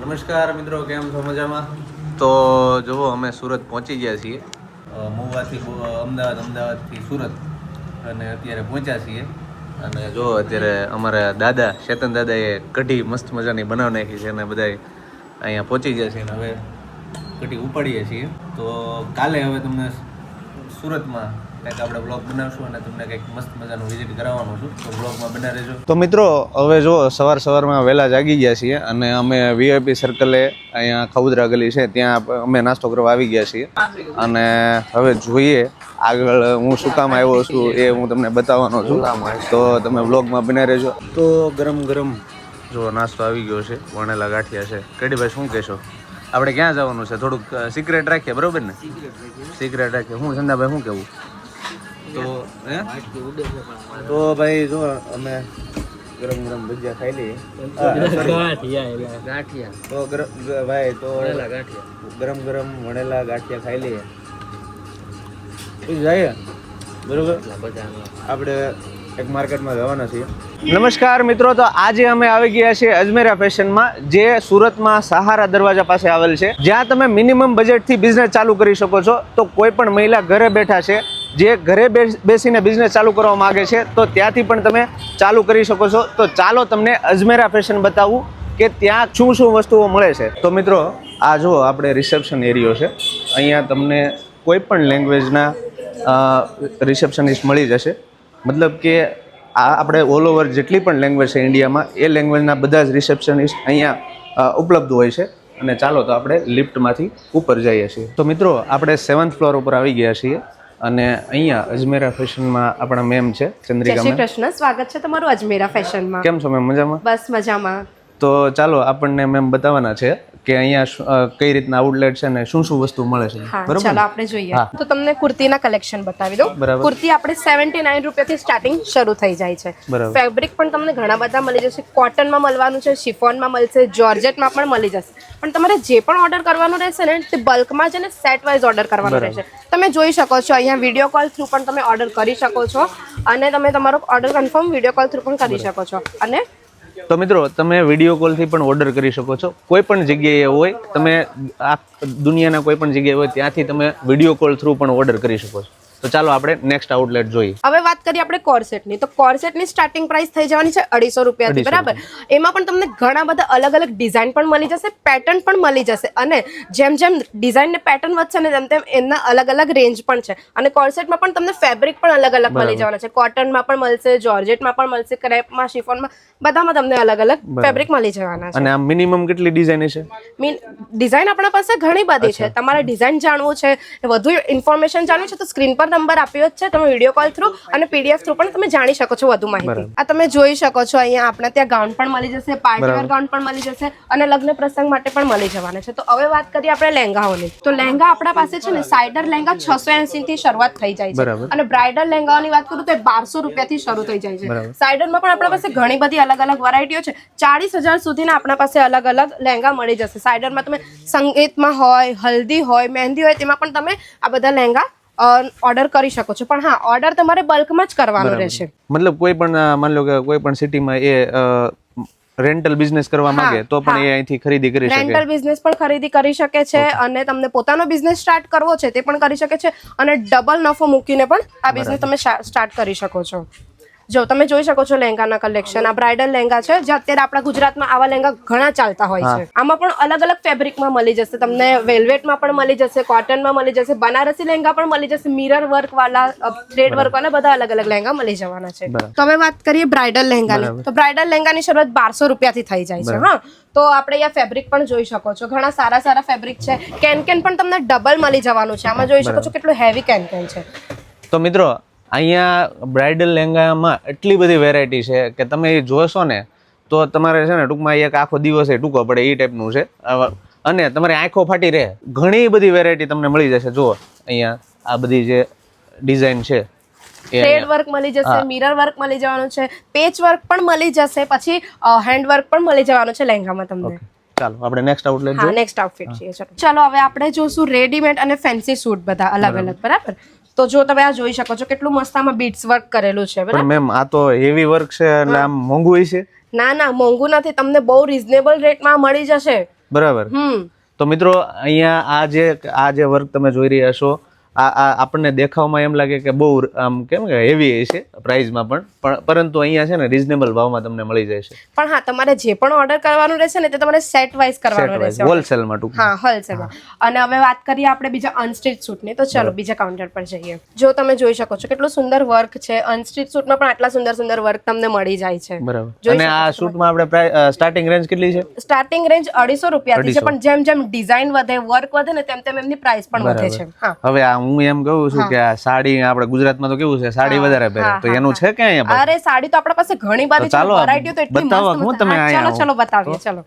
નમસ્કાર મિત્રો, કેમ છો? મજામાં? તો જુઓ, અમે સુરત પહોંચી ગયા છીએ મહુવાથી અમદાવાદથી સુરત, અને અત્યારે પહોંચ્યા છીએ. અને જો અત્યારે અમારા દાદા ચેતન દાદાએ કઢી મસ્ત મજાની બનાવી નાખી છે અને બધા અહીંયા પહોંચી ગયા છે. અને હવે કઢી ઉપાડીએ છીએ. તો કાલે હવે તમને સુરતમાં કંઈક આપણે બ્લોગ બનાવશું અને તમને કંઈક મસ્ત મજાનું વિઝિટ કરાવવાનું છું, તો બ્લોગમાં બના રહેજો. તો મિત્રો, હવે જો સવારમાં વહેલા જાગી ગયા છીએ અને અમે વીઆઈપી સર્કલે અહીંયા ખઉદરા ગલી છે ત્યાં અમે નાસ્તો કરવા આવી ગયા છીએ. અને હવે જોઈએ આગળ હું શું કામ આવ્યો છું એ હું તમને બતાવવાનો છું, તો તમે બ્લોગમાં બના રહેજો. તો ગરમ ગરમ જો નાસ્તો આવી ગયો છે, વણેલા ગાંઠિયા છે. કેડીભાઈ શું કહેશો? આપણે ક્યાં જવાનું છે? થોડુંક સિક્રેટ રાખીએ, બરોબર ને? સિક્રેટ રાખીએ. હું સંદાભાઈ શું કહેવું? તો ભાઈ જો અમે ગરમ ગરમ ભજીયા ખાઈ લઈએ. તો ભાઈ તો ગરમ ગરમ વણેલા ગાંઠિયા ખાઈ લઈએ જાય, બરોબર? આપણે એક માર્કેટમાં જવાના છીએ. નમસ્કાર મિત્રો, તો આજે અમે આવી ગયા છીએ અજમેરા ફેશનમાં, જે સુરતમાં સહારા દરવાજા પાસે આવેલ છે, જ્યાં તમે મિનિમમ બજેટથી બિઝનેસ ચાલુ કરી શકો છો. તો કોઈ પણ મહિલા ઘરે બેઠા છે જે ઘરે બેસીને બિઝનેસ ચાલુ કરવા માંગે છે, તો ત્યાંથી પણ તમે ચાલુ કરી શકો છો. તો ચાલો તમને અજમેરા ફેશન બતાવું કે ત્યાં શું શું વસ્તુઓ મળે છે. તો મિત્રો, આ જુઓ આપણે રિસેપ્શન એરિયો છે. અહીંયા તમને કોઈ પણ લેંગ્વેજના રિસેપ્શનિસ્ટ મળી જશે. મતલબ કે આ આપણે ઓલ ઓવર જેટલી પણ લેંગ્વેજ છે ઇન્ડિયામાં, એ લેંગ્વેજના બધા જ રિસેપ્શનિસ્ટ અહીંયા ઉપલબ્ધ હોય છે. અને ચાલો તો આપણે લિફ્ટમાંથી ઉપર જઈએ છીએ. તો મિત્રો, આપણે 7th ફ્લોર ઉપર આવી ગયા છીએ અને અહીંયા અજમેરા ફેશનમાં આપણા મેમ છે ચંદ્રિકા મેમ. જય શ્રી કૃષ્ણ, સ્વાગત છે તમારું અજમેરા ફેશનમાં. કેમ છો મેમ? મજામાં? બસ મજામાં. તો ચાલો આપણને મેમ બતાવવાના છે કે અહીંયા કઈ રીતના આઉટલેટ છે ને શું શું વસ્તુ મળે છે, બરોબર? ચાલો આપણે જોઈએ. તો તમને કુર્તીના કલેક્શન બતાવી દઉં. કુર્તી આપણે 79 રૂપિયાથી સ્ટાર્ટિંગ શરૂ થઈ જાય છે. ફેબ્રિક પણ તમને ઘણા બધા મળી જશે. કોટનમાં મળવાનું છે, શિફોનમાં મળશે, જોર્જેટમાં પણ મળી જશે. પણ તમારે જે પણ ઓર્ડર કરવાનો રહેશે ને તે બલ્કમાં છે ને સેટ વાઇઝ ઓર્ડર કરવાનો રહેશે. તમે જોઈ શકો છો અહીંયા વિડીયો કોલ થ્રુ પણ તમે ઓર્ડર કરી શકો છો અને તમે તમારો order confirm video call through પણ કરી શકો છો. અને તો મિત્રો, તમે વિડીયો કોલથી પણ ઓર્ડર કરી શકો છો. કોઈ પણ જગ્યાએ હોય, તમે આ દુનિયાના કોઈ પણ જગ્યાએ હોય ત્યાંથી તમે વિડીયો કોલ થ્રુ પણ ઓર્ડર કરી શકો છો. તો ચાલો આપણે નેક્સ્ટ આઉટલેટ જોઈએ. હવે વાત કરીએ આપણે કોર્સેટની. તો કોર્સેટની સ્ટાર્ટિંગ પ્રાઇસ થઈ જવાની છે 250 રૂપિયાથી, બરાબર? એમાં પણ તમને ઘણા બધા અલગ અલગ ડિઝાઇન પણ મળી જશે, પેટર્ન પણ મળી જશે. અને જેમ જેમ ડિઝાઇન ને પેટર્ન વધશે ને તેમ તેમ એમના અલગ અલગ રેન્જ પણ છે. અને કોર્સેટમાં પણ તમને ફેબ્રિક પણ અલગ અલગ મળી જવાના છે. કોટનમાં પણ મળશે, જોર્જેટમાં પણ મળશે, ક્રેપમાં, શિફોનમાં, બધામાં તમને અલગ અલગ ફેબ્રિક મળી જવાના છે. અને આ મિનિમમ કેટલી ડિઝાઇન છે? ડિઝાઇન આપણા પાસે ઘણી બધી છે. તમારે ડિઝાઇન જાણવું છે, વધુ ઇન્ફોર્મેશન જાણવી છે, તો સ્ક્રીન પર નંબર આપ્યો જ છે. તમે વિડીયો કોલ થ્રુ અને પીડીએફ થ્રુ પણ તમે જાણી શકો છો વધુ માહિતી. આ તમે જોઈ શકો છો અહીંયા આપણે ત્યાં ગાઉન પણ મળી જશે, પાર્ટીવેર ગાઉન પણ મળી જશે અને લગ્ન પ્રસંગ માટે પણ મળી જવાના છે. તો હવે વાત કરીએ આપણે લહેંગાઓની. તો લહેંગા આપણા પાસે છે ને સાઇડર લહેંગા 680 થી શરૂઆત થઈ જાય છે અને બ્રાઇડલ લહેંગાઓની વાત કરું તો 1200 રૂપિયાથી શરૂ થઈ જાય છે. સાઇડરમાં પણ આપણા પાસે ઘણી બધી અલગ અલગ વેરાયટીઓ છે. 40,000 સુધીના આપણા પાસે અલગ અલગ લહેંગા મળી જશે. સાઇડરમાં તમે સંગીતમાં હોય, હલ્દી હોય, મહેંદી હોય, તેમાં પણ તમે આ બધા લહેંગા ઓર્ડર કરી શકો છો. પણ હા, ઓર્ડર તમારે બલ્કમાં જ કરવાનો રહેશે. મતલબ કોઈ પણ માન લો કે કોઈ પણ સિટીમાં એ રેન્ટલ બિઝનેસ કરવા માંગે તો પણ એ અહીંથી ખરીદી કરી શકે. રેન્ટલ બિઝનેસ પણ ખરીદી કરી શકે છે અને તમને પોતાનો બિઝનેસ સ્ટાર્ટ કરવો છે તે પણ કરી શકે છે અને ડબલ નફો મૂકીને પણ આ બિઝનેસ તમે સ્ટાર્ટ કરી શકો છો. જો તમે જોઈ શકો છો લહેંગાના કલેક્શન. આ બ્રાઇડલ લહેંગા છે જે અત્યારે આપણા ગુજરાતમાં આવા લહેંગા ઘણા ચાલતા હોય છે. આમાં પણ અલગ અલગ ફેબ્રિકમાં મળી જશે તમને. વેલ્વેટમાં પણ મળી જશે, કોટનમાં મળી જશે, બનારસી લહેંગા પણ મળી જશે, મિરર વર્ક વાળા, થ્રેડ વર્ક વાળા, બધા અલગ અલગ લહેંગા મળી જવાના છે. તો હવે વાત કરીએ બ્રાઇડલ લહેંગાની. તો બ્રાઇડલ લહેંગાની શરૂઆત 1200 રૂપિયાથી થઈ જાય છે. હા, તો આપણે અહીંયા ફેબ્રિક પણ જોઈ શકો છો. ઘણા સારા સારા ફેબ્રિક છે. કેન પણ તમને ડબલ મળી જવાનું છે. આમાં જોઈ શકો છો કેટલું હેવી કેન છે. તો મિત્રો, અહીંયા બ્રાઇડલ લહેંગામાં એટલી બધી વેરાયટી છે કે તમે એ જોશો ને તો તમારે છે ને ટૂંકમાં એક આખો દિવસ ટૂંકો પડે એ ટાઈપનું છે. અને તમારી આંખો ફાટી રહે. ઘણી બધી વેરાયટી તમને મળી જશે. જુઓ અહીંયા આ બધી જે ડિઝાઇન છે, થ્રેડ વર્ક મળી જશે, મિરર વર્ક મળી જવાનું છે, પેચ વર્ક પણ મળી જશે, પછી હેન્ડ વર્ક પણ મળી જવાનું છે લહેંગામાં તમને. ચાલો આપણે નેક્સ્ટ આઉટલેટ જોઈએ. નેક્સ્ટ આઉટફિટ છે. ચાલો હવે આપણે જોશું રેડીમેડ અને ફેન્સી સૂટ બધા અલગ અલગ, બરાબર? તો જો તમે આ જોઈ શકો છો કેટલું મસ્ત આમાં બીટ્સ વર્ક કરેલું છે, બરાબર? મેમ, આ તો હેવી વર્ક છે એટલે આમ મોંઘું હોય છે? ના ના, મોંઘું નથી. તમને બહુ રીઝનેબલ રેટમાં મળી જશે. બરાબર. તો મિત્રો અહીંયા આ જે વર્ક તમે જોઈ રહ્યા છો આ આપણને દેખાવમાં એમ લાગે કે બહુ આમ કેમ કે હેવી છે પ્રાઇસમાં પણ પરંતુ અહીંયા છે ને રીઝનેબલ ભાવમાં તમને મળી જાય છે. પણ હા, તમારે જે પણ ઓર્ડર કરવાનું રહેશે ને તે તમારે સેટ વાઇઝ કરવાનું રહેશે, હોલસેલમાં ટૂંક. હા, હોલસેલમાં. અને હવે વાત કરીએ આપણે બીજા અનસ્ટિચ સૂટની, તો ચલો બીજા કાઉન્ટર પર જઈએ. જો તમે જોઈ શકો છો કેટલું સુંદર વર્ક છે. અનસ્ટિચ સૂટમાં પણ આટલા સુંદર સુંદર વર્ક તમને મળી જાય છે. બરાબર. અને આ સૂટમાં આપણે સ્ટાર્ટિંગ રેન્જ કેટલી છે? સ્ટાર્ટિંગ રેન્જ 250 રૂપિયાથી છે, પણ જેમ જેમ ડિઝાઇન વધે, વર્ક વધે ને તેમ તેમ એમની પ્રાઇસ પણ વધે છે. હા, હવે આ હું એમ કહું છું કે આ સાડી આપણે ગુજરાતમાં તો કેવું છે, સાડી વધારે પહેરે, તો એનું છે કે અહીંયા? અરે સાડી તો આપણા પાસે ઘણી બધી છે, વેરાયટી તો એટલી મસ્ત મસ્ત. ચલો બતાવીએ. ચલો